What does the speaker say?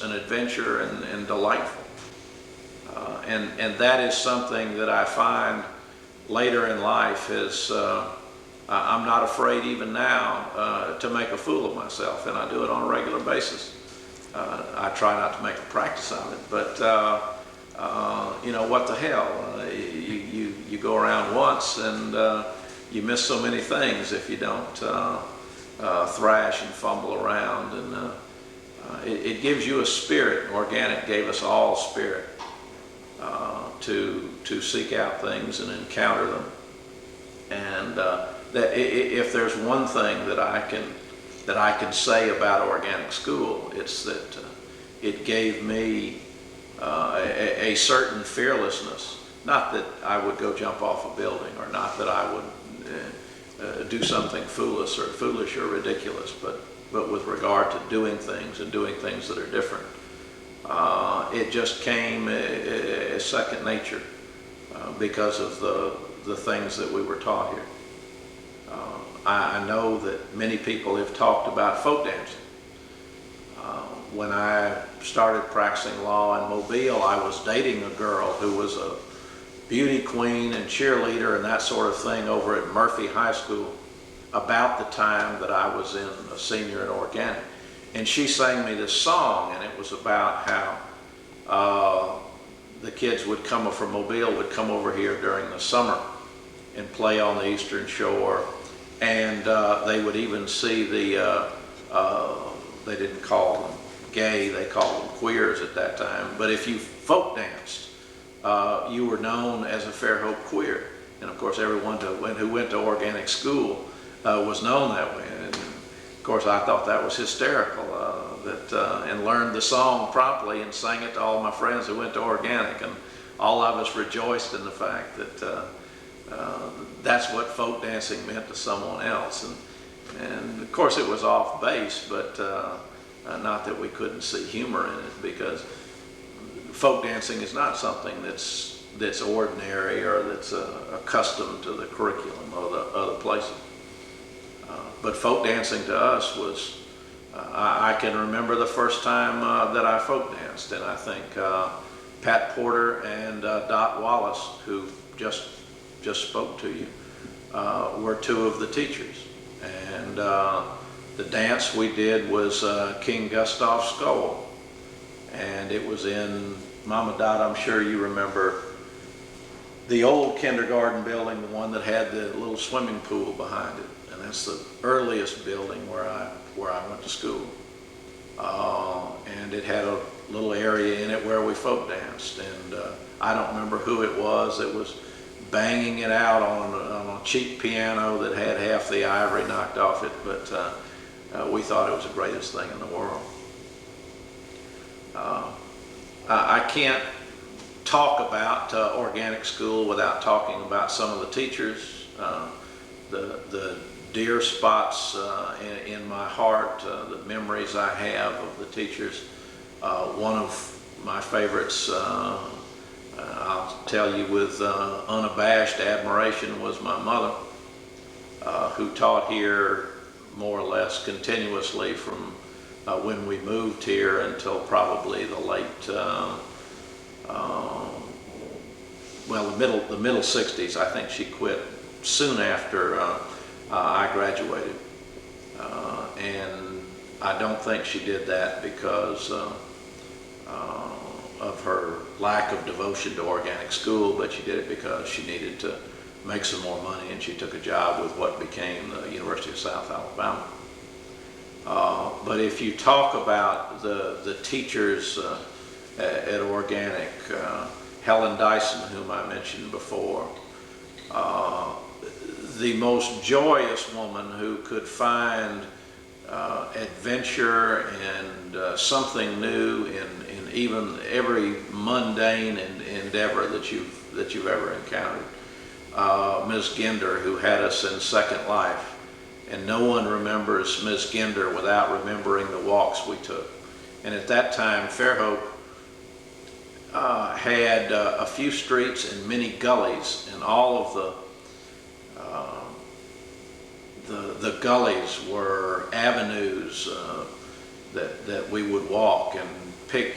and adventure and delightful. And that is something that I find later in life is I'm not afraid even now to make a fool of myself, and I do it on a regular basis. I try not to make a practice of it, but you know, what the hell? You go around once and you miss so many things if you don't thrash and fumble around, and it gives you a spirit. Organic gave us all spirit to seek out things and encounter them. And that if there's one thing that I can say about organic school, it's that it gave me a certain fearlessness. Not that I would go jump off a building, or not that I would do something foolish or ridiculous, but with regard to doing things and doing things that are different. It just came as second nature because of the things that we were taught here. I know that many people have talked about folk dancing. When I started practicing law in Mobile, I was dating a girl who was a beauty queen and cheerleader and that sort of thing over at Murphy High School about the time that I was in a senior in organic. And she sang me this song, and it was about how the kids would come from Mobile, would come over here during the summer and play on the Eastern Shore, and they would even see the, they didn't call them gay, they called them queers at that time, but if you folk danced, you were known as a Fairhope queer. And of course everyone who went to organic school was known that way. And of course I thought that was hysterical, and learned the song promptly and sang it to all my friends who went to organic, and all of us rejoiced in the fact that that's what folk dancing meant to someone else. And of course it was off base, but not that we couldn't see humor in it, because folk dancing is not something that's ordinary or that's accustomed to the curriculum of the other places. But folk dancing to us was, I can remember the first time that I folk danced, and I think Pat Porter and Dot Wallace, who just spoke to you, were two of the teachers. And the dance we did was King Gustav's Skull, and it was in, Mama Dot, I'm sure you remember the old kindergarten building, the one that had the little swimming pool behind it, and that's the earliest building where I went to school. And it had a little area in it where we folk danced, and I don't remember who it was that was banging it out on a cheap piano that had half the ivory knocked off it, but we thought it was the greatest thing in the world. I can't talk about organic school without talking about some of the teachers, the dear spots in my heart, the memories I have of the teachers. One of my favorites, I'll tell you with unabashed admiration, was my mother, who taught here more or less continuously from when we moved here until probably the late, well, the middle 60s. I think she quit soon after I graduated. And I don't think she did that because of her lack of devotion to organic school, but she did it because she needed to make some more money, and she took a job with what became the University of South Alabama. But if you talk about the teachers at organic, Helen Dyson, whom I mentioned before, the most joyous woman who could find adventure and something new in even every mundane endeavor that you've ever encountered. Ms. Ginder, who had us in Second Life, and no one remembers Ms. Ginder without remembering the walks we took. And at that time, Fairhope had a few streets and many gullies, and all of the gullies were avenues that we would walk and pick